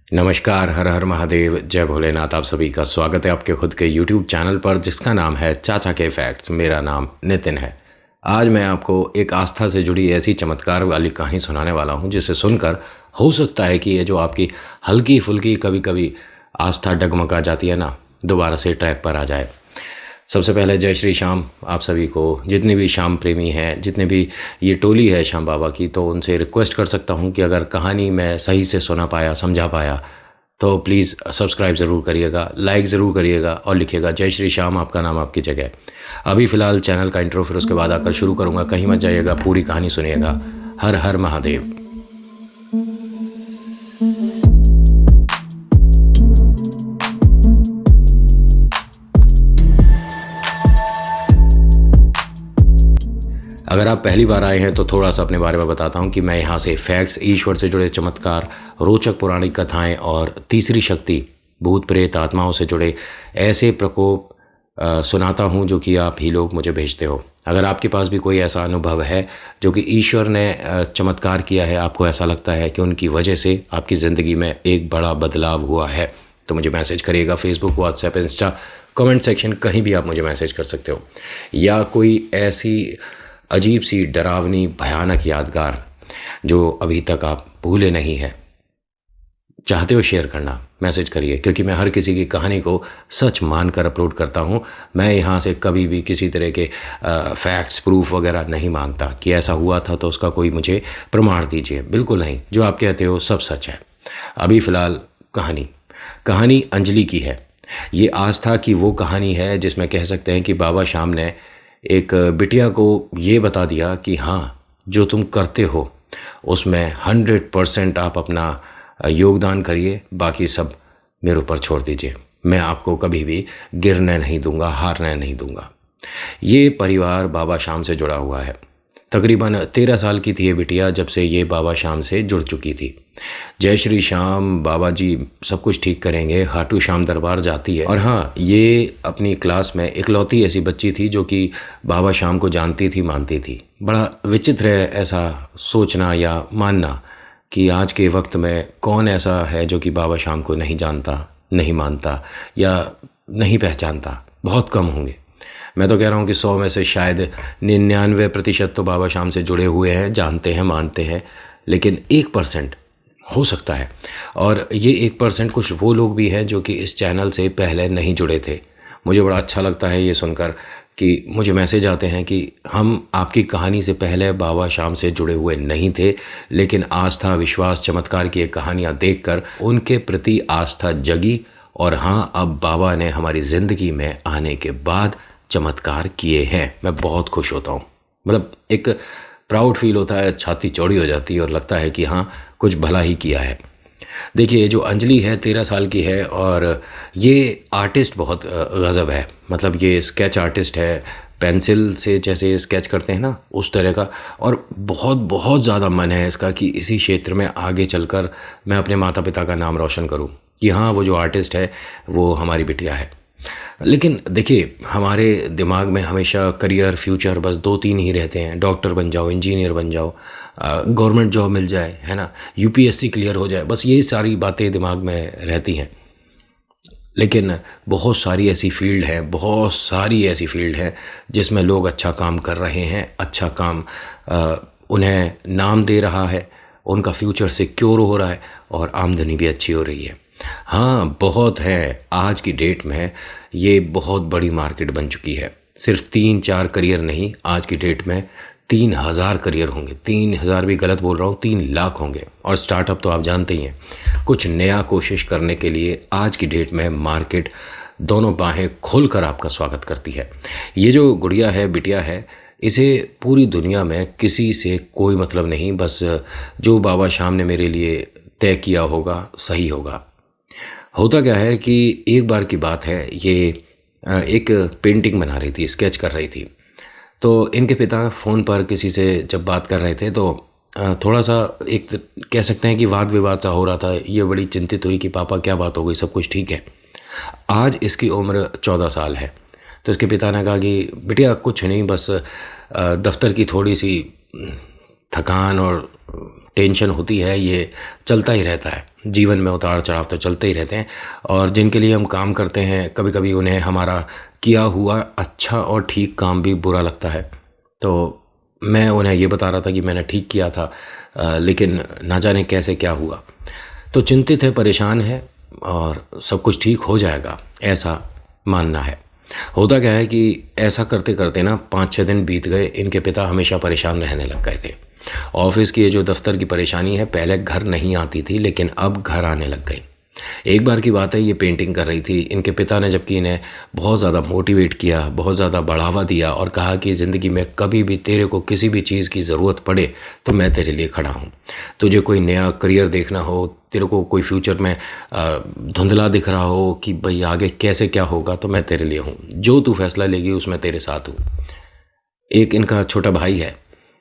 नमस्कार, हर हर महादेव, जय भोलेनाथ। आप सभी का स्वागत है आपके खुद के YouTube चैनल पर जिसका नाम है चाचा के फैक्ट्स। मेरा नाम नितिन है। आज मैं आपको एक आस्था से जुड़ी ऐसी चमत्कार वाली कहानी सुनाने वाला हूं जिसे सुनकर हो सकता है कि ये जो आपकी हल्की फुल्की कभी कभी आस्था डगमगा जाती है ना, दोबारा से ट्रैक पर आ जाए। सबसे पहले जय श्री श्याम आप सभी को। जितने भी श्याम प्रेमी हैं, जितने भी ये टोली है श्याम बाबा की, तो उनसे रिक्वेस्ट कर सकता हूँ कि अगर कहानी मैं सही से सुना पाया, समझा पाया, तो प्लीज़ सब्सक्राइब ज़रूर करिएगा, लाइक ज़रूर करिएगा और लिखिएगा जय श्री श्याम, आपका नाम आपकी जगह। अभी फ़िलहाल चैनल का इंट्रो, फिर उसके बाद आकर शुरू करूँगा। कहीं मत जाइएगा, पूरी कहानी सुनिएगा। हर हर महादेव। अगर आप पहली बार आए हैं तो थोड़ा सा अपने बारे में बताता हूं कि मैं यहां से फैक्ट्स, ईश्वर से जुड़े चमत्कार, रोचक पौराणिक कथाएं और तीसरी शक्ति, भूत प्रेत आत्माओं से जुड़े ऐसे प्रकोप सुनाता हूं जो कि आप ही लोग मुझे भेजते हो। अगर आपके पास भी कोई ऐसा अनुभव है जो कि ईश्वर ने चमत्कार किया है, आपको ऐसा लगता है कि उनकी वजह से आपकी ज़िंदगी में एक बड़ा बदलाव हुआ है, तो मुझे मैसेज करिएगा। Facebook, WhatsApp, Insta, comment section, कहीं भी आप मुझे मैसेज कर सकते हो। या कोई ऐसी अजीब सी, डरावनी, भयानक यादगार जो अभी तक आप भूले नहीं हैं, चाहते हो शेयर करना, मैसेज करिए, क्योंकि मैं हर किसी की कहानी को सच मानकर अपलोड करता हूँ। मैं यहाँ से कभी भी किसी तरह के फैक्ट्स, प्रूफ वगैरह नहीं मांगता कि ऐसा हुआ था तो उसका कोई मुझे प्रमाण दीजिए। बिल्कुल नहीं, जो आप कहते हो सब सच है। अभी फ़िलहाल कहानी अंजलि की है। ये आस्था की वो कहानी है जिसमें कह सकते हैं कि बाबा श्याम ने एक बिटिया को ये बता दिया कि हाँ, जो तुम करते हो उसमें 100% आप अपना योगदान करिए, बाकी सब मेरे ऊपर छोड़ दीजिए। मैं आपको कभी भी गिरने नहीं दूंगा, हारने नहीं दूंगा। ये परिवार बाबा श्याम से जुड़ा हुआ है। तकरीबन 13 साल की थी ये बिटिया जब से ये बाबा श्याम से जुड़ चुकी थी। जय श्री श्याम, बाबा जी सब कुछ ठीक करेंगे, खाटू श्याम दरबार जाती है। और हाँ, ये अपनी क्लास में इकलौती ऐसी बच्ची थी जो कि बाबा श्याम को जानती थी, मानती थी। बड़ा विचित्र है ऐसा सोचना या मानना कि आज के वक्त में कौन ऐसा है जो कि बाबा श्याम को नहीं जानता, नहीं मानता या नहीं पहचानता। बहुत कम होंगे। मैं तो कह रहा हूँ कि 100 में से शायद 99% तो बाबा श्याम से जुड़े हुए हैं, जानते हैं, मानते हैं। लेकिन 1% हो सकता है, और ये 1% कुछ वो लोग भी हैं जो कि इस चैनल से पहले नहीं जुड़े थे। मुझे बड़ा अच्छा लगता है ये सुनकर कि मुझे मैसेज आते हैं कि हम आपकी कहानी से पहले बाबा श्याम से जुड़े हुए नहीं थे, लेकिन आस्था, विश्वास, चमत्कार की एक कहानियाँ देखकर उनके प्रति आस्था जगी। और हाँ, अब बाबा ने हमारी ज़िंदगी में आने के बाद चमत्कार किए हैं। मैं बहुत खुश होता हूँ, मतलब एक प्राउड फील होता है, छाती चौड़ी हो जाती है और लगता है कि हाँ, कुछ भला ही किया है। देखिए, जो अंजलि है 13 साल की है और ये आर्टिस्ट बहुत गज़ब है। मतलब ये स्केच आर्टिस्ट है, पेंसिल से जैसे स्केच करते हैं ना, उस तरह का। और बहुत बहुत ज़्यादा मन है इसका कि इसी क्षेत्र में आगे चलकर मैं अपने माता पिता का नाम रोशन करूं कि हाँ, वो जो आर्टिस्ट है वो हमारी बिटिया है। लेकिन देखिए, हमारे दिमाग में हमेशा करियर, फ्यूचर बस 2-3 ही रहते हैं। डॉक्टर बन जाओ, इंजीनियर बन जाओ, गवर्नमेंट जॉब मिल जाए, है ना, यूपीएससी क्लियर हो जाए, बस यही सारी बातें दिमाग में रहती हैं। लेकिन बहुत सारी ऐसी फील्ड है, बहुत सारी ऐसी फील्ड है जिसमें लोग अच्छा काम कर रहे हैं, अच्छा काम उन्हें नाम दे रहा है, उनका फ्यूचर सिक्योर हो रहा है और आमदनी भी अच्छी हो रही है। हाँ, बहुत है। आज की डेट में ये बहुत बड़ी मार्केट बन चुकी है। सिर्फ 3-4 करियर नहीं, आज की डेट में 3000 करियर होंगे। 3000 भी गलत बोल रहा हूँ, 3 लाख होंगे। और स्टार्टअप तो आप जानते ही हैं, कुछ नया कोशिश करने के लिए आज की डेट में मार्केट दोनों बाहें खोलकर आपका स्वागत करती है। ये जो गुड़िया है, बिटिया है, इसे पूरी दुनिया में किसी से कोई मतलब नहीं, बस जो बाबा श्याम ने मेरे लिए तय किया होगा सही होगा। होता क्या है कि एक बार की बात है, ये एक पेंटिंग बना रही थी, स्केच कर रही थी। तो इनके पिता फ़ोन पर किसी से जब बात कर रहे थे तो थोड़ा सा एक कह सकते हैं कि वाद विवाद सा हो रहा था। ये बड़ी चिंतित हुई कि पापा क्या बात हो गई, सब कुछ ठीक है। आज इसकी उम्र 14 साल है। तो इसके पिता ने कहा कि बिटिया कुछ नहीं, बस दफ्तर की थोड़ी सी थकान और टेंशन होती है, ये चलता ही रहता है। जीवन में उतार चढ़ाव तो चलते ही रहते हैं, और जिनके लिए हम काम करते हैं कभी कभी उन्हें हमारा किया हुआ अच्छा और ठीक काम भी बुरा लगता है। तो मैं उन्हें ये बता रहा था कि मैंने ठीक किया था, लेकिन ना जाने कैसे क्या हुआ। तो चिंतित है, परेशान है, और सब कुछ ठीक हो जाएगा ऐसा मानना है। होता क्या है कि ऐसा करते करते ना 5-6 दिन बीत गए। इनके पिता हमेशा परेशान रहने लग गए थे। ऑफिस की ये जो दफ्तर की परेशानी है, पहले घर नहीं आती थी लेकिन अब घर आने लग गई। एक बार की बात है, ये पेंटिंग कर रही थी। इनके पिता ने जबकि इन्हें बहुत ज़्यादा मोटिवेट किया, बहुत ज़्यादा बढ़ावा दिया और कहा कि ज़िंदगी में कभी भी तेरे को किसी भी चीज़ की ज़रूरत पड़े तो मैं तेरे लिए खड़ा हूँ। तुझे कोई नया करियर देखना हो, तेरे को कोई फ्यूचर में धुंधला दिख रहा हो कि भाई आगे कैसे क्या होगा, तो मैं तेरे लिए हूँ। जो तू फैसला लेगी उसमें तेरे साथ हूँ। एक इनका छोटा भाई है,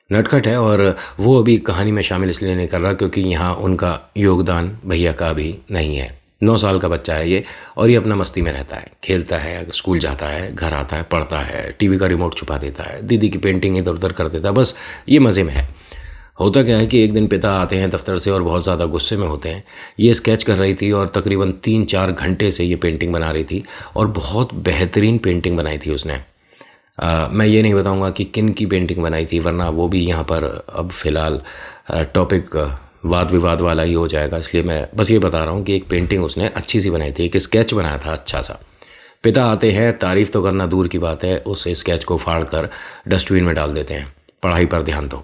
नटखट है, और वो अभी कहानी में शामिल इसलिए नहीं कर रहा क्योंकि यहाँ उनका योगदान भैया का भी नहीं है। 9 साल का बच्चा है ये, और ये अपना मस्ती में रहता है, खेलता है, स्कूल जाता है, घर आता है, पढ़ता है, टीवी का रिमोट छुपा देता है, दीदी की पेंटिंग इधर उधर कर देता है, बस ये मज़े में है। होता क्या है कि एक दिन पिता आते हैं दफ्तर से और बहुत ज़्यादा गुस्से में होते हैं। ये स्केच कर रही थी और तकरीबन 3-4 घंटे से ये पेंटिंग बना रही थी, और बहुत बेहतरीन पेंटिंग बनाई थी उसने। मैं ये नहीं बताऊंगा कि किन की पेंटिंग बनाई थी, वरना वो भी यहाँ पर अब फ़िलहाल टॉपिक वाद विवाद वाला ही हो जाएगा, इसलिए मैं बस ये बता रहा हूँ कि एक पेंटिंग उसने अच्छी सी बनाई थी, एक स्केच बनाया था अच्छा सा। पिता आते हैं, तारीफ़ तो करना दूर की बात है, उस स्केच को फाड़ कर डस्टबिन में डाल देते हैं। पढ़ाई पर ध्यान दो।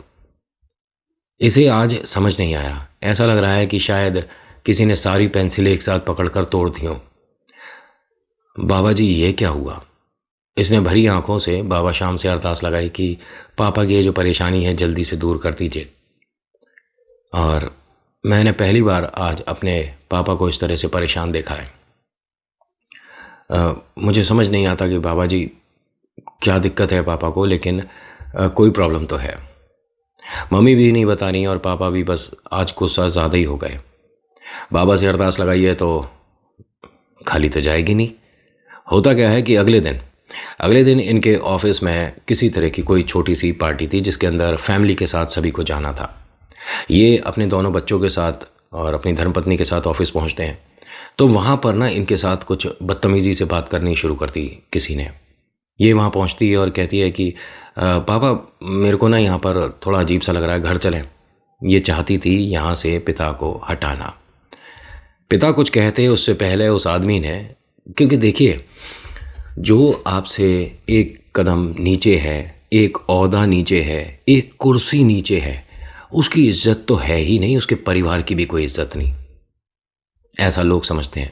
इसे आज समझ नहीं आया, ऐसा लग रहा है कि शायद किसी ने सारी पेंसिलें एक साथ पकड़कर तोड़ दी हों। बाबा जी, ये क्या हुआ? इसने भरी आंखों से बाबा शाम से अरदास लगाई कि पापा की ये जो परेशानी है जल्दी से दूर कर दीजिए। और मैंने पहली बार आज अपने पापा को इस तरह से परेशान देखा है। मुझे समझ नहीं आता कि बाबा जी क्या दिक्कत है पापा को, लेकिन कोई प्रॉब्लम तो है। मम्मी भी नहीं बता रही और पापा भी बस आज गुस्सा ज़्यादा ही हो गए। बाबा से अरदास लगाई है तो खाली तो जाएगी नहीं। होता क्या है कि अगले दिन इनके ऑफिस में किसी तरह की कोई छोटी सी पार्टी थी जिसके अंदर फैमिली के साथ सभी को जाना था। ये अपने दोनों बच्चों के साथ और अपनी धर्मपत्नी के साथ ऑफिस पहुंचते हैं, तो वहाँ पर ना इनके साथ कुछ बदतमीज़ी से बात करनी शुरू कर दी किसी ने। ये वहाँ पहुँचती है और कहती है कि पापा, मेरे को ना यहाँ पर थोड़ा अजीब सा लग रहा है, घर चलें। ये चाहती थी यहाँ से पिता को हटाना। पिता कुछ कहते उससे पहले उस आदमी ने, क्योंकि देखिए, जो आपसे एक कदम नीचे है, एक ओहदा नीचे है, एक कुर्सी नीचे है, उसकी इज्जत तो है ही नहीं, उसके परिवार की भी कोई इज्जत नहीं, ऐसा लोग समझते हैं।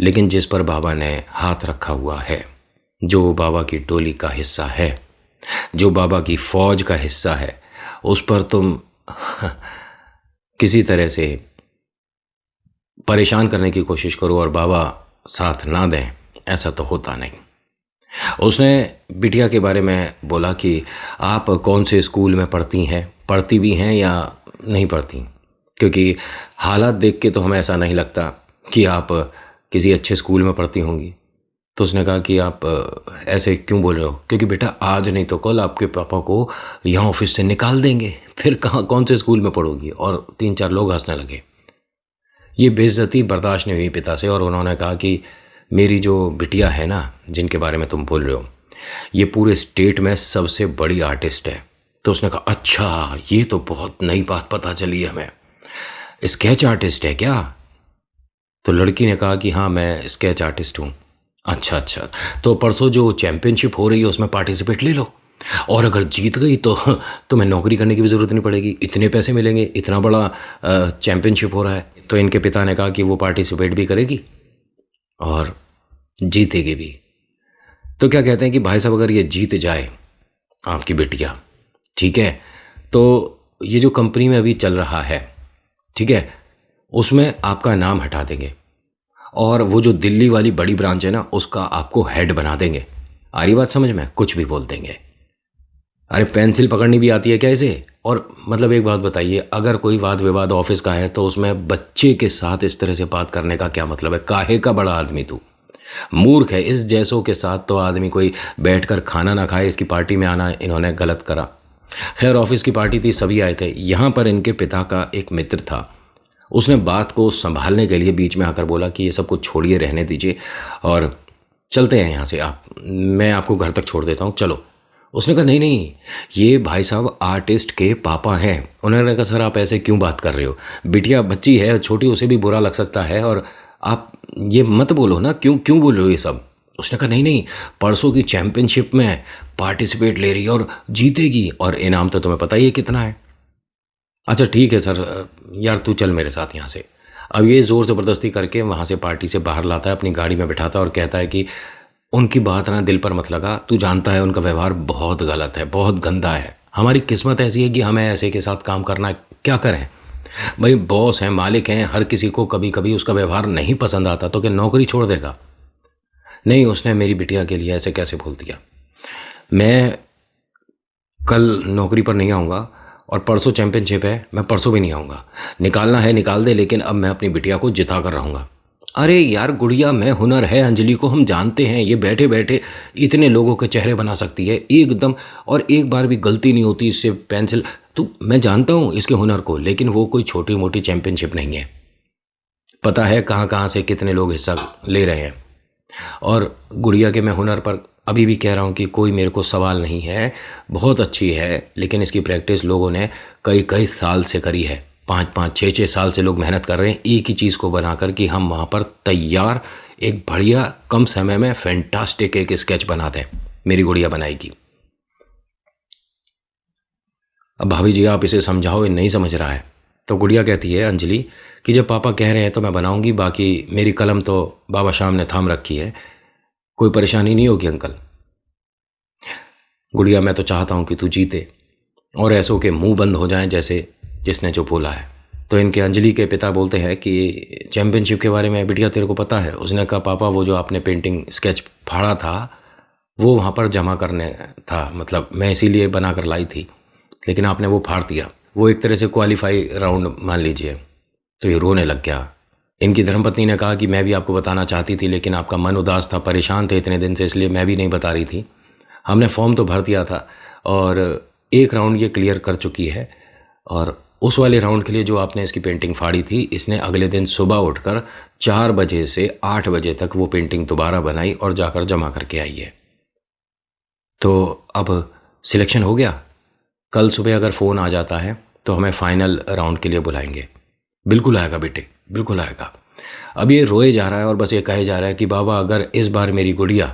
लेकिन जिस पर बाबा ने हाथ रखा हुआ है, जो बाबा की टोली का हिस्सा है, जो बाबा की फौज का हिस्सा है, उस पर तुम किसी तरह से परेशान करने की कोशिश करो और बाबा साथ ना दें, ऐसा तो होता नहीं। उसने बिटिया के बारे में बोला कि आप कौन से स्कूल में पढ़ती हैं, पढ़ती भी हैं या नहीं पढ़ती, क्योंकि हालात देख के तो हमें ऐसा नहीं लगता कि आप किसी अच्छे स्कूल में पढ़ती होंगी। तो उसने कहा कि आप ऐसे क्यों बोल रहे हो, क्योंकि बेटा आज नहीं तो कल आपके पापा को यहाँ ऑफिस से निकाल देंगे, फिर कौन से स्कूल में पढ़ोगी। और 3-4 लोग हंसने लगे। ये बेइज्जती बर्दाश्त नहीं हुई पिता से, और उन्होंने कहा कि मेरी जो बिटिया है ना, जिनके बारे में तुम बोल रहे हो, ये पूरे स्टेट में सबसे बड़ी आर्टिस्ट है। तो उसने कहा, अच्छा, ये तो बहुत नई बात पता चली है हमें, स्केच आर्टिस्ट है क्या? तो लड़की ने कहा कि हाँ, मैं स्केच आर्टिस्ट हूँ। अच्छा, तो परसों जो चैम्पियनशिप हो रही है उसमें पार्टिसिपेट ले लो, और अगर जीत गई तो तुम्हें नौकरी करने की भी ज़रूरत नहीं पड़ेगी, इतने पैसे मिलेंगे, इतना बड़ा चैम्पियनशिप हो रहा है। तो इनके पिता ने कहा कि वो पार्टिसिपेट भी करेगी और जीतेगी भी। तो क्या कहते हैं कि भाई साहब, अगर ये जीत जाए आपकी बिटिया, ठीक है, तो ये जो कंपनी में अभी चल रहा है, ठीक है, उसमें आपका नाम हटा देंगे, और वो जो दिल्ली वाली बड़ी ब्रांच है ना, उसका आपको हेड बना देंगे। आ रही बात समझ में? कुछ भी बोल देंगे। अरे पेंसिल पकड़नी भी आती है क्या इसे? और मतलब एक बात बताइए, अगर कोई वाद विवाद ऑफिस का है तो उसमें बच्चे के साथ इस तरह से बात करने का क्या मतलब है? काहे का बड़ा आदमी तू? मूर्ख है। इस जैसों के साथ तो आदमी कोई बैठकर खाना ना खाए, इसकी पार्टी में आना इन्होंने गलत करा। खैर ऑफिस की पार्टी थी, सभी आए थे। यहाँ पर इनके पिता का एक मित्र था, उसने बात को संभालने के लिए बीच में आकर बोला कि ये सब कुछ छोड़िए, रहने दीजिए और चलते हैं यहाँ से, आप मैं आपको घर तक छोड़ देता हूँ, चलो। उसने कहा नहीं नहीं, ये भाई साहब आर्टिस्ट के पापा हैं। उन्होंने कहा सर आप ऐसे क्यों बात कर रहे हो, बिटिया बच्ची है छोटी, उसे भी बुरा लग सकता है, और आप ये मत बोलो ना, क्यों क्यों बोल रहे हो ये सब। उसने कहा नहीं नहीं, परसों की चैंपियनशिप में पार्टिसिपेट ले रही है और जीतेगी, और इनाम तो तुम्हें पता ही है कितना है। अच्छा ठीक है सर, यार तू चल मेरे साथ यहाँ से। अब ये ज़ोर ज़बरदस्ती करके वहाँ से पार्टी से बाहर लाता है, अपनी गाड़ी में बिठाता है और कहता है कि उनकी बात ना दिल पर मत लगा, तू जानता है उनका व्यवहार बहुत गलत है, बहुत गंदा है। हमारी किस्मत ऐसी है कि हमें ऐसे के साथ काम करना है, क्या करें भाई, बॉस हैं, मालिक हैं, हर किसी को कभी कभी उसका व्यवहार नहीं पसंद आता तो क्या नौकरी छोड़ देगा। नहीं, उसने मेरी बिटिया के लिए ऐसे कैसे बोल दिया। मैं कल नौकरी पर नहीं आऊँगा और परसों चैंपियनशिप है, मैं परसों भी नहीं आऊँगा। निकालना है निकाल दे, लेकिन अब मैं अपनी बिटिया को जिता कर रहूँगा। अरे यार गुड़िया में हुनर है, अंजलि को हम जानते हैं, ये बैठे बैठे इतने लोगों के चेहरे बना सकती है एकदम, और एक बार भी गलती नहीं होती इससे पेंसिल। तो मैं जानता हूँ इसके हुनर को, लेकिन वो कोई छोटी मोटी चैंपियनशिप नहीं है। पता है कहाँ कहाँ से कितने लोग हिस्सा ले रहे हैं। और गुड़िया के मैं हुनर पर अभी भी कह रहा हूँ कि कोई मेरे को सवाल नहीं है, बहुत अच्छी है, लेकिन इसकी प्रैक्टिस लोगों ने कई कई साल से करी है। 5-5 6-6 साल से लोग मेहनत कर रहे हैं एक ही चीज़ को बनाकर कि हम वहाँ पर तैयार एक बढ़िया कम समय में फैंटास्टिक एक स्केच बना दें। मेरी गुड़िया बनाएगी। अब भाभी जी आप इसे समझाओ, ये नहीं समझ रहा है। तो गुड़िया कहती है अंजलि कि जब पापा कह रहे हैं तो मैं बनाऊंगी, बाकी मेरी कलम तो बाबा शाम ने थाम रखी है, कोई परेशानी नहीं होगी अंकल। गुड़िया मैं तो चाहता हूँ कि तू जीते और ऐसों के मुंह बंद हो जाएं जैसे जिसने जो बोला है। तो इनके अंजलि के पिता बोलते हैं कि चैंपियनशिप के बारे में बिटिया तेरे को पता है। उसने कहा पापा वो जो आपने पेंटिंग स्केच फाड़ा था वो वहाँ पर जमा करने था, मतलब मैं इसीलिए बना कर लाई थी, लेकिन आपने वो फाड़ दिया। वो एक तरह से क्वालिफाई राउंड मान लीजिए। तो ये रोने लग गया। इनकी धर्मपत्नी ने कहा कि मैं भी आपको बताना चाहती थी, लेकिन आपका मन उदास था, परेशान थे इतने दिन से, इसलिए मैं भी नहीं बता रही थी। हमने फॉर्म तो भर दिया था और एक राउंड ये क्लियर कर चुकी है, और उस वाले राउंड के लिए जो आपने इसकी पेंटिंग फाड़ी थी, इसने अगले दिन सुबह उठकर 4 बजे से 8 बजे तक वो पेंटिंग दोबारा बनाई और जाकर जमा करके आई है। तो अब सिलेक्शन हो गया। कल सुबह अगर फ़ोन आ जाता है तो हमें फाइनल राउंड के लिए बुलाएंगे। बिल्कुल आएगा बेटे, बिल्कुल आएगा। अब ये रोए जा रहा है और बस ये कहे जा रहा है कि बाबा अगर इस बार मेरी गुड़िया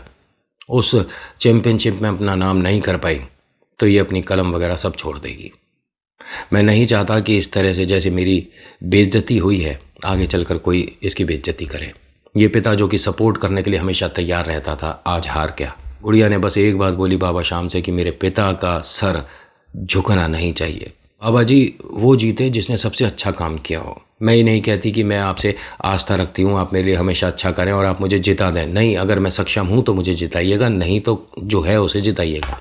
उस चैम्पियनशिप में अपना नाम नहीं कर पाई तो ये अपनी कलम वगैरह सब छोड़ देगी। मैं नहीं चाहता कि इस तरह से जैसे मेरी बेइज्जती हुई है आगे चलकर कोई इसकी बेइज्जती करे। ये पिता जो कि सपोर्ट करने के लिए हमेशा तैयार रहता था, आज हार गया। गुड़िया ने बस एक बात बोली बाबा शाम से कि मेरे पिता का सर झुकना नहीं चाहिए। बाबा जी वो जीते जिसने सबसे अच्छा काम किया हो। मैं ये नहीं कहती कि मैं आपसे आस्था रखती हूँ, आप मेरे लिए हमेशा अच्छा करें और आप मुझे जिता दें। नहीं, अगर मैं सक्षम हूँ तो मुझे जिताइएगा, नहीं तो जो है उसे जिताइएगा।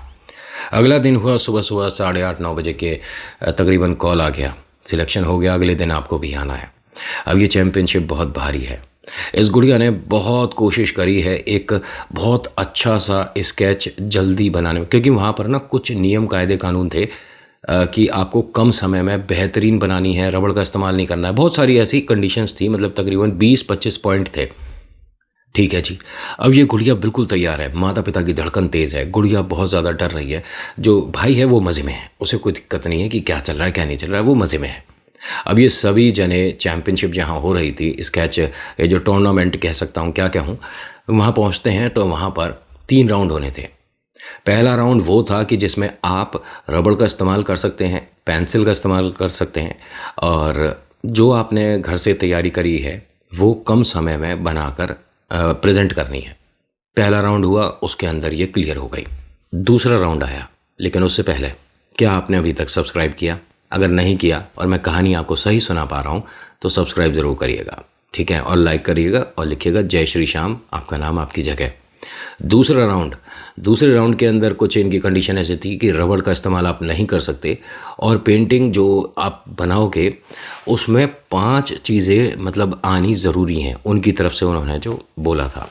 अगला दिन हुआ, सुबह सुबह 8:30-9 बजे के तकरीबन कॉल आ गया, सिलेक्शन हो गया, अगले दिन आपको भी आना है। अब ये चैम्पियनशिप बहुत भारी है। इस गुड़िया ने बहुत कोशिश करी है एक बहुत अच्छा सा स्केच जल्दी बनाने में, क्योंकि वहाँ पर ना कुछ नियम कायदे कानून थे कि आपको कम समय में बेहतरीन बनानी है, रबड़ का इस्तेमाल नहीं करना है, बहुत सारी ऐसी कंडीशंस थी, मतलब तकरीबन 20-25 पॉइंट थे। ठीक है जी। अब ये गुड़िया बिल्कुल तैयार है, माता पिता की धड़कन तेज़ है, गुड़िया बहुत ज़्यादा डर रही है। जो भाई है वो मज़े में है, उसे कोई दिक्कत नहीं है कि क्या चल रहा है क्या नहीं चल रहा है, वो मज़े में है। अब ये सभी जने चैम्पियनशिप जहाँ हो रही थी, स्केच ये जो टूर्नामेंट कह सकता हूँ क्या कहूँ, वहाँ पहुँचते हैं तो वहाँ पर 3 राउंड होने थे। पहला राउंड वो था कि जिसमें आप रबड़ का इस्तेमाल कर सकते हैं, पेंसिल का इस्तेमाल कर सकते हैं, और जो आपने घर से तैयारी करी है वो कम समय में बनाकर प्रेजेंट करनी है। पहला राउंड हुआ, उसके अंदर ये क्लियर हो गई। दूसरा राउंड आया, लेकिन उससे पहले क्या आपने अभी तक सब्सक्राइब किया? अगर नहीं किया और मैं कहानी आपको सही सुना पा रहा हूँ तो सब्सक्राइब ज़रूर करिएगा, ठीक है, और लाइक करिएगा और लिखिएगा जय श्री श्याम, आपका नाम आपकी जगह। दूसरे राउंड के अंदर कुछ इनकी कंडीशन ऐसी थी कि रबड़ का इस्तेमाल आप नहीं कर सकते, और पेंटिंग जो आप बनाओगे उसमें 5 चीज़ें मतलब आनी ज़रूरी हैं, उनकी तरफ से उन्होंने जो बोला था।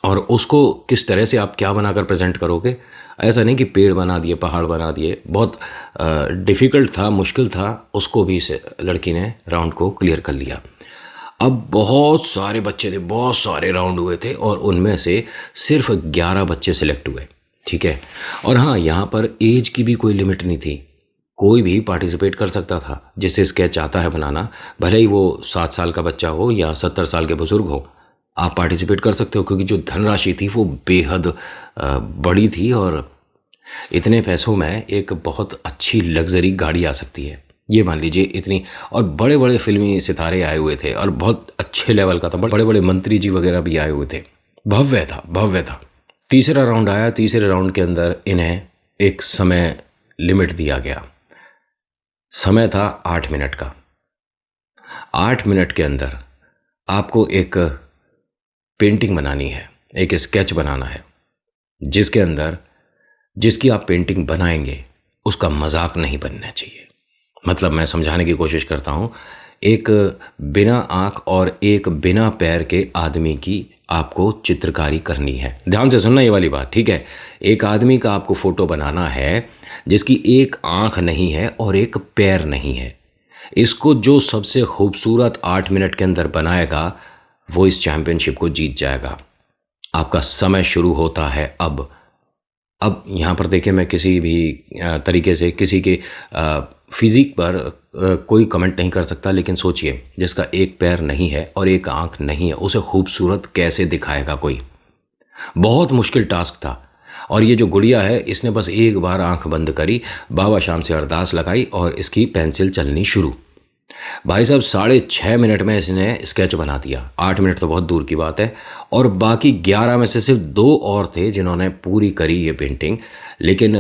और उसको किस तरह से आप क्या बनाकर प्रेजेंट करोगे। ऐसा नहीं कि पेड़ बना दिए, पहाड़ बना दिए, बहुत डिफ़िकल्ट था, मुश्किल था, उसको भी इस लड़की ने राउंड को क्लियर कर लिया। अब बहुत सारे बच्चे थे, बहुत सारे राउंड हुए थे और उनमें से सिर्फ 11 बच्चे सिलेक्ट हुए, ठीक है। और हाँ, यहाँ पर एज की भी कोई लिमिट नहीं थी, कोई भी पार्टिसिपेट कर सकता था जिसे स्केच आता है बनाना, भले ही वो 7 साल का बच्चा हो या 70 साल के बुजुर्ग हो, आप पार्टिसिपेट कर सकते हो, क्योंकि जो धनराशि थी वो बेहद बड़ी थी और इतने पैसों में एक बहुत अच्छी लग्जरी गाड़ी आ सकती है, ये मान लीजिए इतनी। और बड़े बड़े फिल्मी सितारे आए हुए थे और बहुत अच्छे लेवल का था, बड़े बड़े मंत्री जी वगैरह भी आए हुए थे, भव्य था, भव्य था। तीसरा राउंड आया, तीसरे राउंड के अंदर इन्हें एक समय लिमिट दिया गया। समय था 8 मिनट का। 8 मिनट के अंदर आपको एक पेंटिंग बनानी है, एक स्केच बनाना है, जिसके अंदर जिसकी आप पेंटिंग बनाएंगे उसका मजाक नहीं बनना चाहिए। मतलब मैं समझाने की कोशिश करता हूँ, एक बिना आँख और एक बिना पैर के आदमी की आपको चित्रकारी करनी है। ध्यान से सुनना ये वाली बात, ठीक है। एक आदमी का आपको फ़ोटो बनाना है जिसकी एक आँख नहीं है और एक पैर नहीं है। इसको जो सबसे खूबसूरत 8 मिनट के अंदर बनाएगा वो इस चैम्पियनशिप को जीत जाएगा। आपका समय शुरू होता है अब यहाँ पर देखिए, मैं किसी भी तरीके से किसी के फिज़िक पर कोई कमेंट नहीं कर सकता, लेकिन सोचिए जिसका एक पैर नहीं है और एक आंख नहीं है, उसे खूबसूरत कैसे दिखाएगा कोई। बहुत मुश्किल टास्क था। और ये जो गुड़िया है, इसने बस एक बार आंख बंद करी, बाबा शाम से अरदास लगाई और इसकी पेंसिल चलनी शुरू। भाई साहब 6.5 मिनट में इसने स्केच बना दिया। 8 मिनट तो बहुत दूर की बात है। और बाकी 11 में से सिर्फ 2 और थे जिन्होंने पूरी करी ये पेंटिंग, लेकिन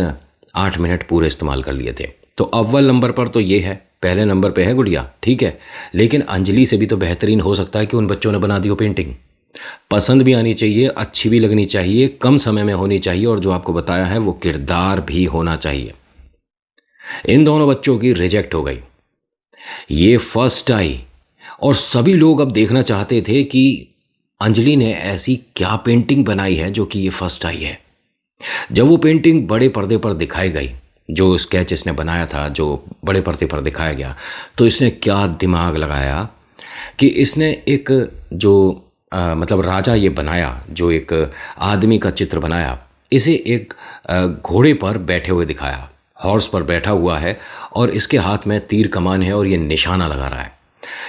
8 मिनट पूरे इस्तेमाल कर लिए थे। तो अव्वल नंबर पर तो ये है, पहले नंबर पे है गुड़िया, ठीक है। लेकिन अंजलि से भी तो बेहतरीन हो सकता है कि उन बच्चों ने बना दी वो पेंटिंग। पसंद भी आनी चाहिए, अच्छी भी लगनी चाहिए, कम समय में होनी चाहिए, और जो आपको बताया है वो किरदार भी होना चाहिए। इन दोनों बच्चों की रिजेक्ट हो गई। ये फर्स्ट आई और सभी लोग अब देखना चाहते थे कि अंजलि ने ऐसी क्या पेंटिंग बनाई है जो कि ये फर्स्ट आई है। जब वो पेंटिंग बड़े पर्दे पर दिखाई गई, जो स्केच इसने बनाया था जो बड़े पर्दे पर दिखाया गया, तो इसने क्या दिमाग लगाया कि इसने एक जो मतलब राजा ये बनाया, जो एक आदमी का चित्र बनाया, इसे एक घोड़े पर बैठे हुए दिखाया, हॉर्स पर बैठा हुआ है और इसके हाथ में तीर कमान है और ये निशाना लगा रहा है।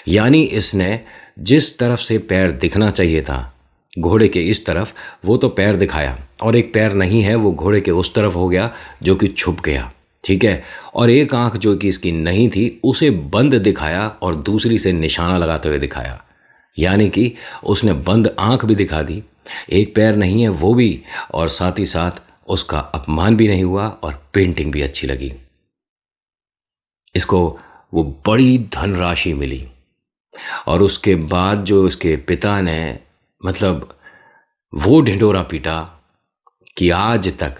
यानी इसने जिस तरफ से पैर दिखना चाहिए था घोड़े के इस तरफ, वो तो पैर दिखाया, और एक पैर नहीं है वो घोड़े के उस तरफ हो गया जो कि छुप गया, ठीक है। और एक आंख जो कि इसकी नहीं थी उसे बंद दिखाया और दूसरी से निशाना लगाते हुए दिखाया। यानी कि उसने बंद आंख भी दिखा दी, एक पैर नहीं है वो भी, और साथ ही साथ उसका अपमान भी नहीं हुआ और पेंटिंग भी अच्छी लगी। इसको वो बड़ी धनराशि मिली। और उसके बाद जो उसके पिता ने मतलब वो ढिंढोरा पीटा कि आज तक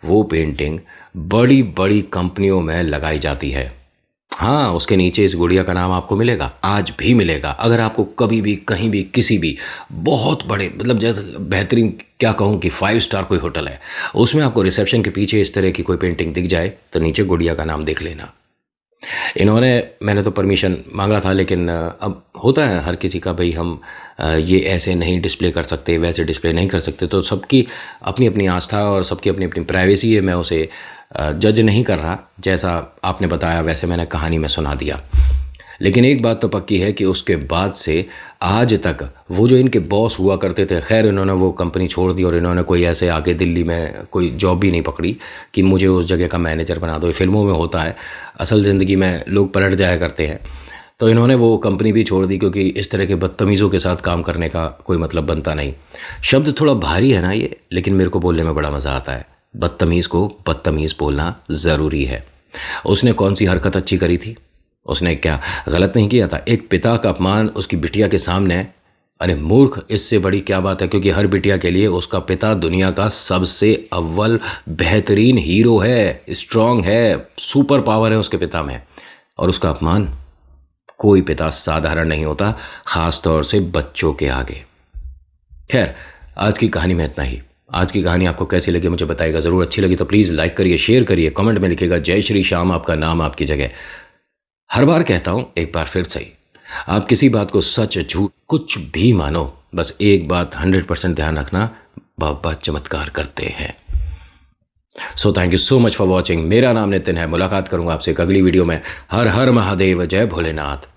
वो पेंटिंग बड़ी बड़ी कंपनियों में लगाई जाती है। हाँ, उसके नीचे इस गुड़िया का नाम आपको मिलेगा, आज भी मिलेगा। अगर आपको कभी भी कहीं भी किसी भी बहुत बड़े, मतलब जैसे बेहतरीन क्या कहूँ कि 5 स्टार कोई होटल है, उसमें आपको रिसेप्शन के पीछे इस तरह की कोई पेंटिंग दिख जाए तो नीचे गुड़िया का नाम देख लेना। मैंने तो परमिशन मांगा था, लेकिन अब होता है हर किसी का, भाई हम ये ऐसे नहीं डिस्प्ले कर सकते, वैसे डिस्प्ले नहीं कर सकते, तो सबकी अपनी अपनी आस्था और सबकी अपनी अपनी प्राइवेसी है। मैं उसे जज नहीं कर रहा, जैसा आपने बताया वैसे मैंने कहानी में सुना दिया। लेकिन एक बात तो पक्की है कि उसके बाद से आज तक वो जो इनके बॉस हुआ करते थे, खैर इन्होंने वो कंपनी छोड़ दी और इन्होंने कोई ऐसे आगे दिल्ली में कोई जॉब भी नहीं पकड़ी कि मुझे उस जगह का मैनेजर बना दो। फिल्मों में होता है, असल ज़िंदगी में लोग पलट जाया करते हैं। तो इन्होंने वो कंपनी भी छोड़ दी क्योंकि इस तरह के बदतमीज़ों के साथ काम करने का कोई मतलब बनता नहीं। शब्द थोड़ा भारी है ना ये, लेकिन मेरे को बोलने में बड़ा मज़ा आता है। बदतमीज़ को बदतमीज़ बोलना ज़रूरी है। उसने कौन सी हरकत अच्छी करी थी? उसने क्या गलत नहीं किया था? एक पिता का अपमान उसकी बिटिया के सामने, अरे मूर्ख, इससे बड़ी क्या बात है? क्योंकि हर बिटिया के लिए उसका पिता दुनिया का सबसे अव्वल बेहतरीन हीरो है, स्ट्रांग है, सुपर पावर है उसके पिता में। और उसका अपमान, कोई पिता साधारण नहीं होता, ख़ास तौर से बच्चों के आगे। खैर, आज की कहानी में इतना ही। आज की कहानी आपको कैसी लगी मुझे बताइएगा ज़रूर। अच्छी लगी तो प्लीज़ लाइक करिए, शेयर करिए, कमेंट में लिखिएगा जय श्री श्याम, आपका नाम आपकी जगह। हर बार कहता हूँ, एक बार फिर सही, आप किसी बात को सच झूठ कुछ भी मानो, बस एक बात 100% ध्यान रखना, बाबा चमत्कार करते हैं। So thank you so much for watching. मेरा नाम नितिन है। मुलाकात करूंगा आपसे एक अगली वीडियो में। हर हर महादेव, जय भोलेनाथ।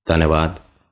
धन्यवाद।